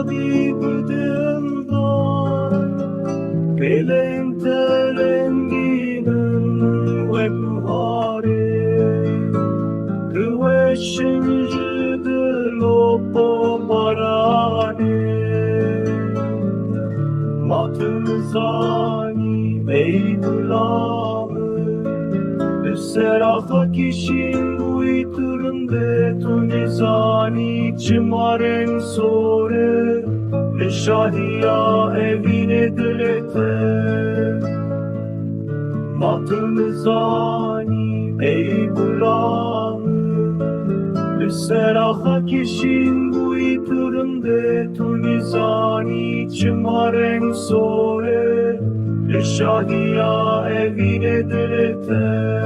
di bıdığından Belen terenginin ve buhari Kıveşin jıdı lopo barani Matımızani beydulamı Üsseraha kişin uyturunde tunizani Çımaren sore Şahiya evine dilete Matımızani beydulamı Üsseraha kişin uyturunde tunizani Çımaren sore Şahiya evine dilete